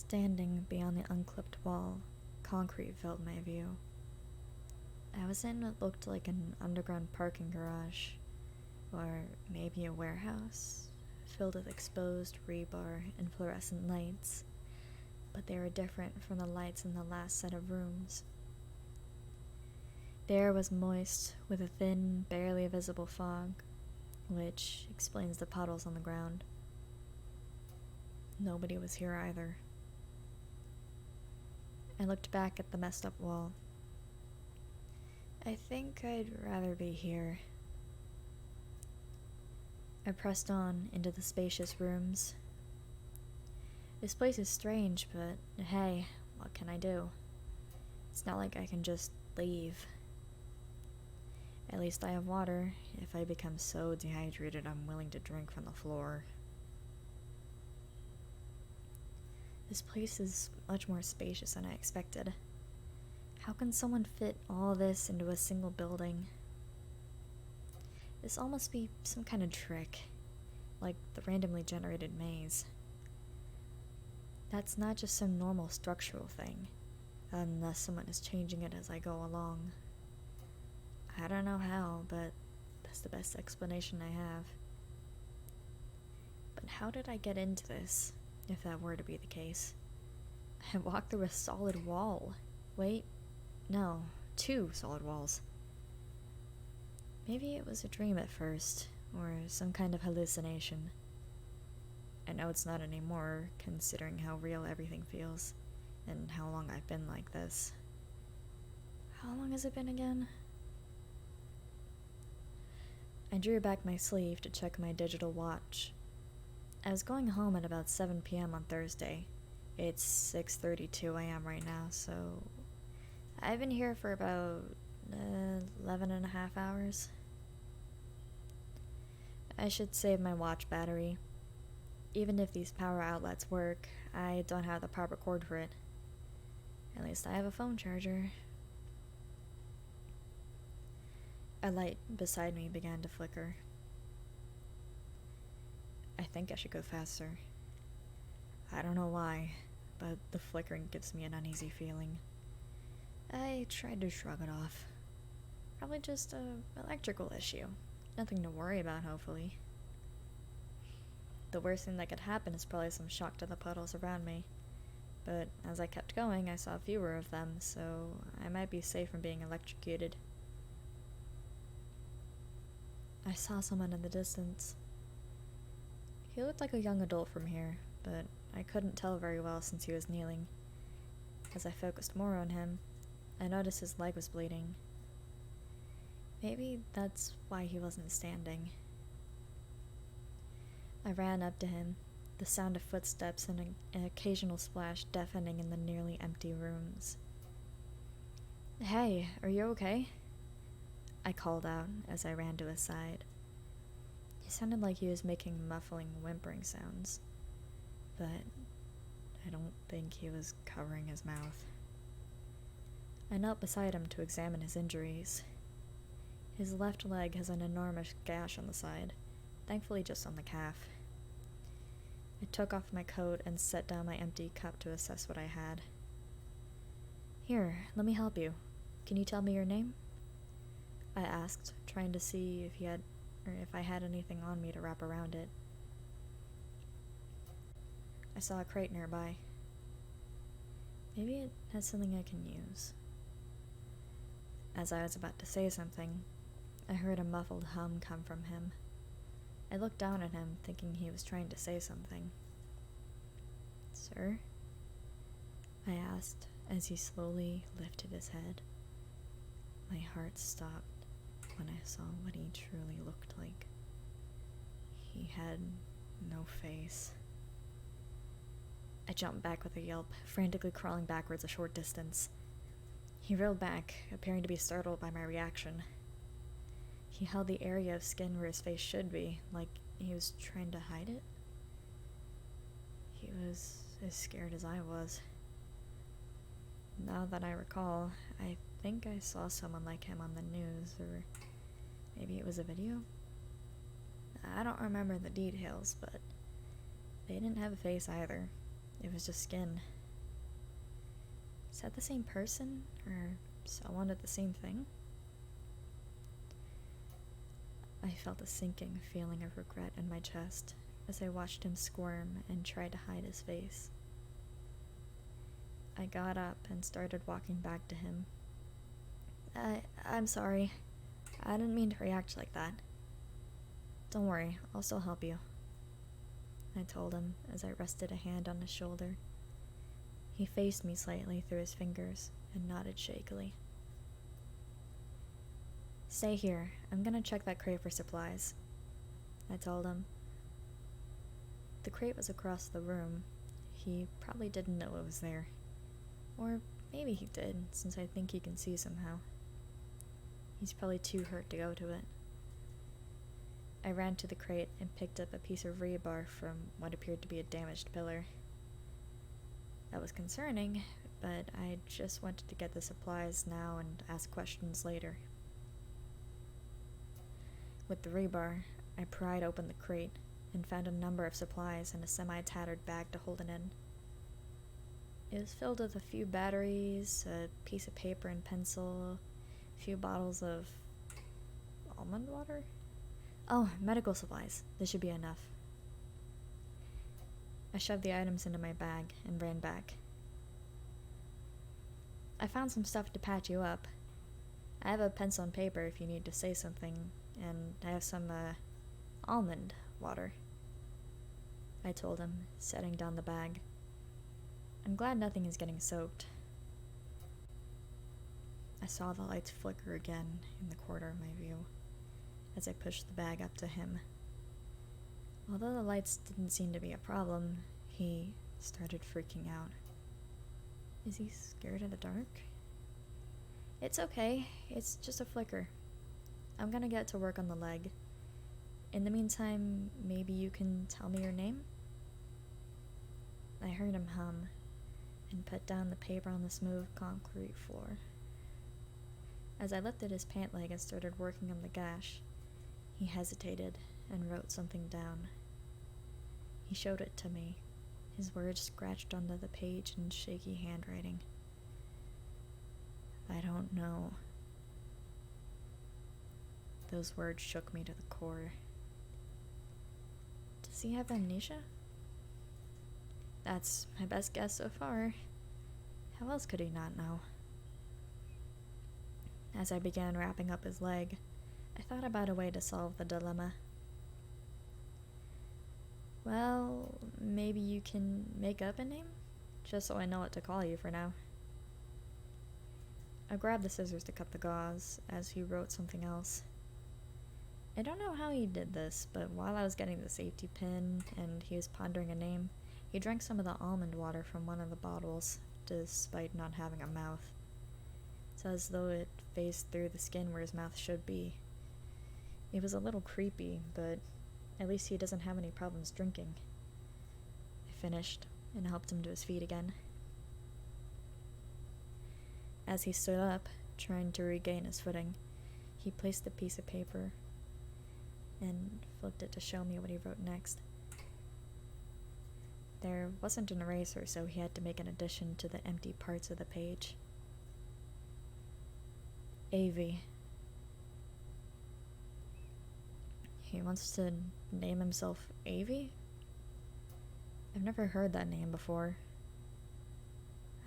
Standing beyond the unclipped wall, concrete filled my view. I was in what looked like an underground parking garage, or maybe a warehouse, filled with exposed rebar and fluorescent lights, but they were different from the lights in the last set of rooms. The air was moist with a thin, barely visible fog, which explains the puddles on the ground. Nobody was here either. I looked back at the messed up wall. I think I'd rather be here. I pressed on into the spacious rooms. This place is strange, but hey, what can I do? It's not like I can just leave. At least I have water. If I become so dehydrated, I'm willing to drink from the floor. This place is much more spacious than I expected. How can someone fit all this into a single building? This all must be some kind of trick, like the randomly generated maze. That's not just some normal structural thing, unless someone is changing it as I go along. I don't know how, but that's the best explanation I have. But how did I get into this, if that were to be the case? I walked through a solid wall. Wait, no, 2 solid walls. Maybe it was a dream at first, or some kind of hallucination. I know it's not anymore, considering how real everything feels, and how long I've been like this. How long has it been again? I drew back my sleeve to check my digital watch. I was going home at about 7 p.m. on Thursday. It's 6:32 a.m. right now, so I've been here for about 11 and a half hours. I should save my watch battery. Even if these power outlets work, I don't have the proper cord for it. At least I have a phone charger. A light beside me began to flicker. I think I should go faster. I don't know why, but the flickering gives me an uneasy feeling. I tried to shrug it off. Probably just an electrical issue. Nothing to worry about, hopefully. The worst thing that could happen is probably some shock to the puddles around me. But as I kept going, I saw fewer of them, so I might be safe from being electrocuted. I saw someone in the distance. He looked like a young adult from here, but I couldn't tell very well since he was kneeling. As I focused more on him, I noticed his leg was bleeding. Maybe that's why he wasn't standing. I ran up to him, the sound of footsteps and an occasional splash deafening in the nearly empty rooms. "Hey, are you okay?" I called out as I ran to his side. He sounded like he was making muffling, whimpering sounds, but I don't think he was covering his mouth. I knelt beside him to examine his injuries. His left leg has an enormous gash on the side, thankfully just on the calf. I took off my coat and set down my empty cup to assess what I had. "Here, let me help you. Can you tell me your name?" I asked, trying to see if I had anything on me to wrap around it. I saw a crate nearby. Maybe it has something I can use. As I was about to say something, I heard a muffled hum come from him. I looked down at him, thinking he was trying to say something. "Sir?" I asked as he slowly lifted his head. My heart stopped when I saw what he truly looked like. He had no face. I jumped back with a yelp, frantically crawling backwards a short distance. He reeled back, appearing to be startled by my reaction. He held the area of skin where his face should be, like he was trying to hide it. He was as scared as I was. Now that I recall, I think I saw someone like him on the news, or maybe it was a video? I don't remember the details, but they didn't have a face either. It was just skin, Is that the same person? Or someone did the same thing? I felt a sinking feeling of regret in my chest as I watched him squirm and try to hide his face. I got up and started walking back to him. I'm sorry. I didn't mean to react like that. Don't worry, I'll still help you, I told him as I rested a hand on his shoulder. He faced me slightly through his fingers and nodded shakily. Stay here. I'm gonna check that crate for supplies, I told him. The crate was across the room. He probably didn't know it was there. Or maybe he did, since I think he can see somehow. He's probably too hurt to go to it. I ran to the crate and picked up a piece of rebar from what appeared to be a damaged pillar. That was concerning, but I just wanted to get the supplies now and ask questions later. With the rebar, I pried open the crate and found a number of supplies and a semi-tattered bag to hold it in. It was filled with a few batteries, a piece of paper and pencil, a few bottles of almond water? Oh, medical supplies. This should be enough. I shoved the items into my bag and ran back. I found some stuff to patch you up. I have a pencil and paper if you need to say something, and I have some, almond water, I told him, setting down the bag. I'm glad nothing is getting soaked. I saw the lights flicker again in the corner of my view as I pushed the bag up to him. Although the lights didn't seem to be a problem, he started freaking out. Is he scared of the dark? It's okay, it's just a flicker. I'm gonna get to work on the leg. In the meantime, maybe you can tell me your name? I heard him hum and put down the paper on the smooth concrete floor. As I lifted his pant leg and started working on the gash, he hesitated and wrote something down. He showed it to me, his words scratched onto the page in shaky handwriting. I don't know. Those words shook me to the core. Does he have amnesia? That's my best guess so far. How else could he not know? As I began wrapping up his leg, I thought about a way to solve the dilemma. Well, maybe you can make up a name? Just so I know what to call you for now. I grabbed the scissors to cut the gauze as he wrote something else. I don't know how he did this, but while I was getting the safety pin and he was pondering a name, he drank some of the almond water from one of the bottles, despite not having a mouth. It's as though it phased through the skin where his mouth should be. It was a little creepy, but at least he doesn't have any problems drinking. I finished and helped him to his feet again. As he stood up, trying to regain his footing, he placed the piece of paper and flipped it to show me what he wrote next. There wasn't an eraser, so he had to make an addition to the empty parts of the page. Avi. He wants to name himself Avi? I've never heard that name before.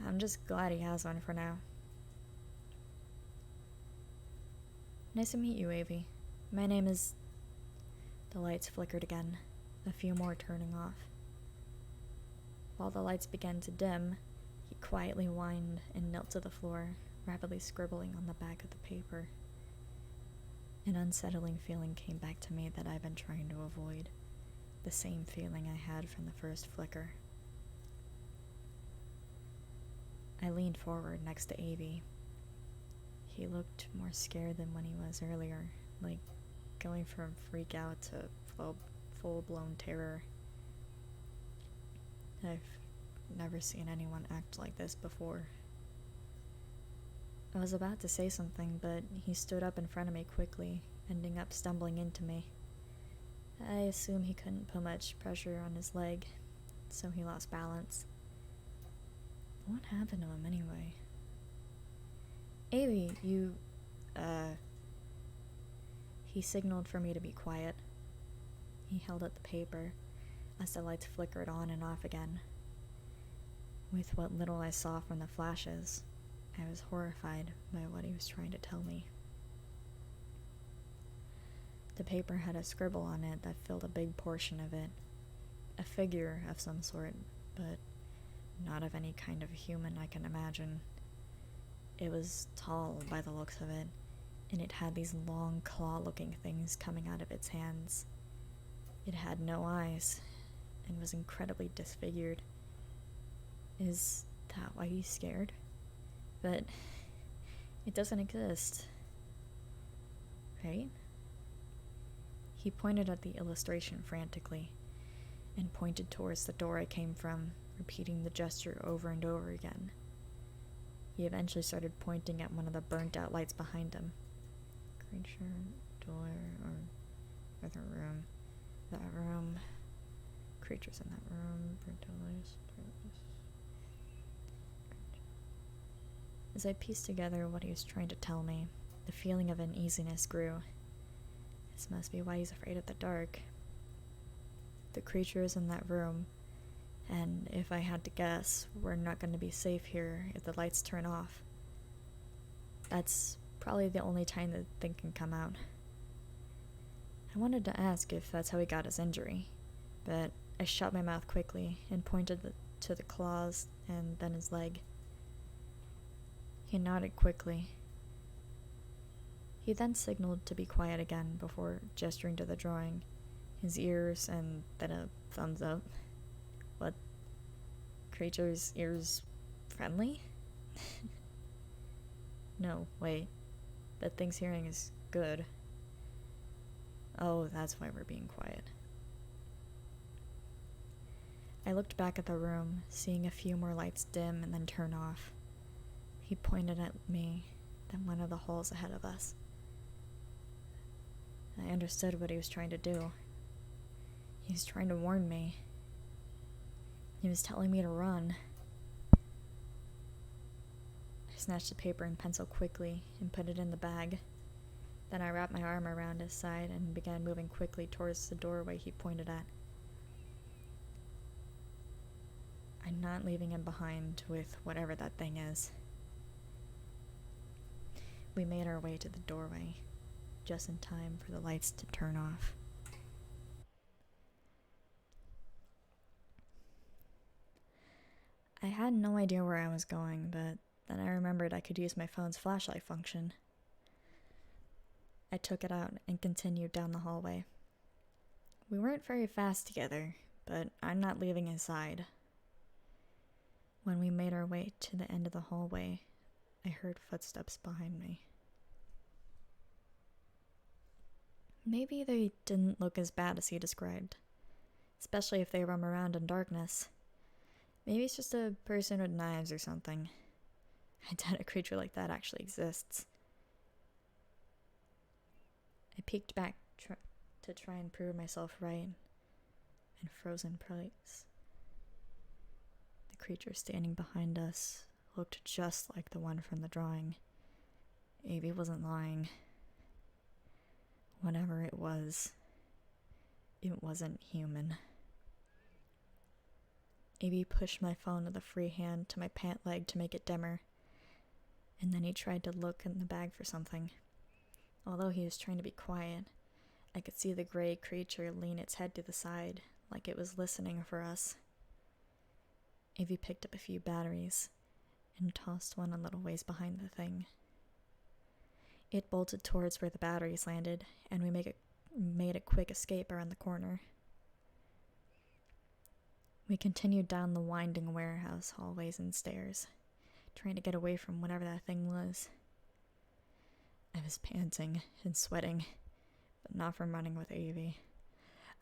I'm just glad he has one for now. Nice to meet you, Avi. My name is... The lights flickered again, a few more turning off. While the lights began to dim, he quietly whined and knelt to the floor, rapidly scribbling on the back of the paper. An unsettling feeling came back to me that I've been trying to avoid, the same feeling I had from the first flicker. I leaned forward next to Avi. He looked more scared than when he was earlier, like going from freak out to full-blown terror. I've never seen anyone act like this before. I was about to say something, but he stood up in front of me quickly, ending up stumbling into me. I assume he couldn't put much pressure on his leg, so he lost balance. What happened to him anyway? Avi, you, He signaled for me to be quiet. He held up the paper as the lights flickered on and off again. With what little I saw from the flashes, I was horrified by what he was trying to tell me. The paper had a scribble on it that filled a big portion of it. A figure of some sort, but not of any kind of human I can imagine. It was tall by the looks of it, and it had these long claw-looking things coming out of its hands. It had no eyes, and was incredibly disfigured. Is that why he's scared? But it doesn't exist, right? He pointed at the illustration frantically, and pointed towards the door I came from, repeating the gesture over and over again. He eventually started pointing at one of the burnt-out lights behind him. Creature, door, or the room. That room. Creatures in that room. Burnt-out lights. As I pieced together what he was trying to tell me, the feeling of uneasiness grew. This must be why he's afraid of the dark. The creatures in that room, and if I had to guess, we're not going to be safe here if the lights turn off. That's probably the only time the thing can come out. I wanted to ask if that's how he got his injury, but I shut my mouth quickly and pointed to the claws and then his leg. He nodded quickly. He then signaled to be quiet again before gesturing to the drawing, his ears, and then a thumbs up. What? Creature's ears friendly? No, wait. That thing's hearing is good. Oh, that's why we're being quiet. I looked back at the room, seeing a few more lights dim and then turn off. He pointed at me, then one of the halls ahead of us. I understood what he was trying to do. He was trying to warn me. He was telling me to run. I snatched the paper and pencil quickly and put it in the bag. Then I wrapped my arm around his side and began moving quickly towards the doorway he pointed at. I'm not leaving him behind with whatever that thing is. We made our way to the doorway, just in time for the lights to turn off. I had no idea where I was going, but then I remembered I could use my phone's flashlight function. I took it out and continued down the hallway. We weren't very fast together, but I'm not leaving his side. When we made our way to the end of the hallway, I heard footsteps behind me. Maybe they didn't look as bad as he described, especially if they roam around in darkness. Maybe it's just a person with knives or something. I doubt a creature like that actually exists. I peeked back to try and prove myself right, and froze in place. The creature standing behind us looked just like the one from the drawing. Avi wasn't lying. Whatever it wasn't human. Avi pushed my phone with a free hand to my pant leg to make it dimmer, and then he tried to look in the bag for something. Although he was trying to be quiet, I could see the gray creature lean its head to the side, like it was listening for us. Avi picked up a few batteries and tossed one a little ways behind the thing. It bolted towards where the batteries landed, and we made a quick escape around the corner. We continued down the winding warehouse hallways and stairs, trying to get away from whatever that thing was. I was panting and sweating, but not from running with Avi.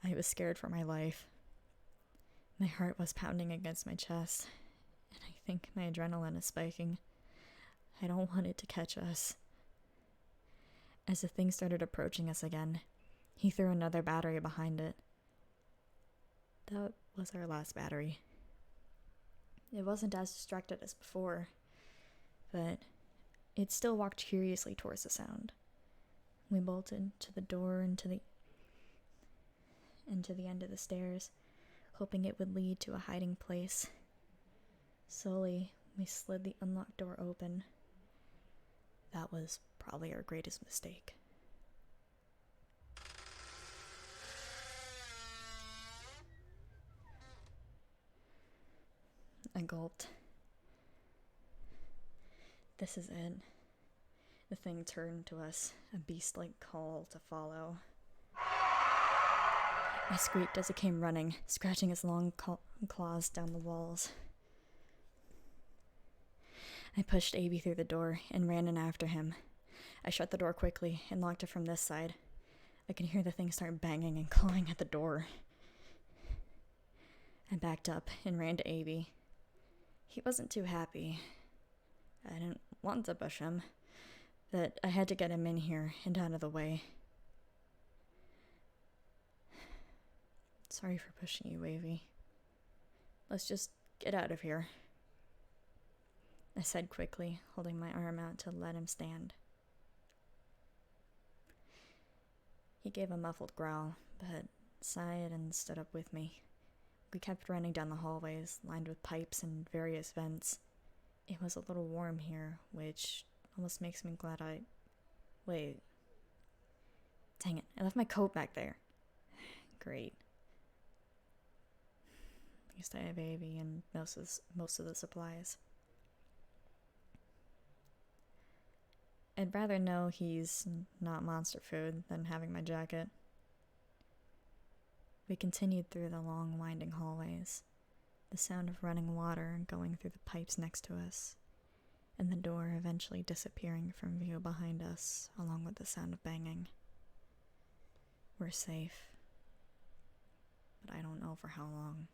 I was scared for my life. My heart was pounding against my chest, and I think my adrenaline is spiking. I don't want it to catch us. As the thing started approaching us again, he threw another battery behind it. That was our last battery. It wasn't as distracted as before, but It still walked curiously towards the sound. We bolted to the door and to the end of the stairs, hoping it would lead to a hiding place. Slowly, we slid the unlocked door open. That was probably our greatest mistake. I gulped. This is it. The thing turned to us, a beast-like call to follow. I squeaked as it came running, scratching its long claws down the walls. I pushed Abby through the door and ran in after him. I shut the door quickly and locked it from this side. I could hear the thing start banging and clawing at the door. I backed up and ran to Abby. He wasn't too happy. I didn't want to push him, but I had to get him in here and out of the way. Sorry for pushing you, Wavy. Let's just get out of here, I said quickly, holding my arm out to let him stand. He gave a muffled growl, but sighed and stood up with me. We kept running down the hallways, lined with pipes and various vents. It was a little warm here, which almost makes me glad Wait. Dang it, I left my coat back there. Great. At least I have Avy and most of the supplies. I'd rather know he's not monster food than having my jacket. We continued through the long, winding hallways, the sound of running water going through the pipes next to us, and the door eventually disappearing from view behind us, along with the sound of banging. We're safe, but I don't know for how long.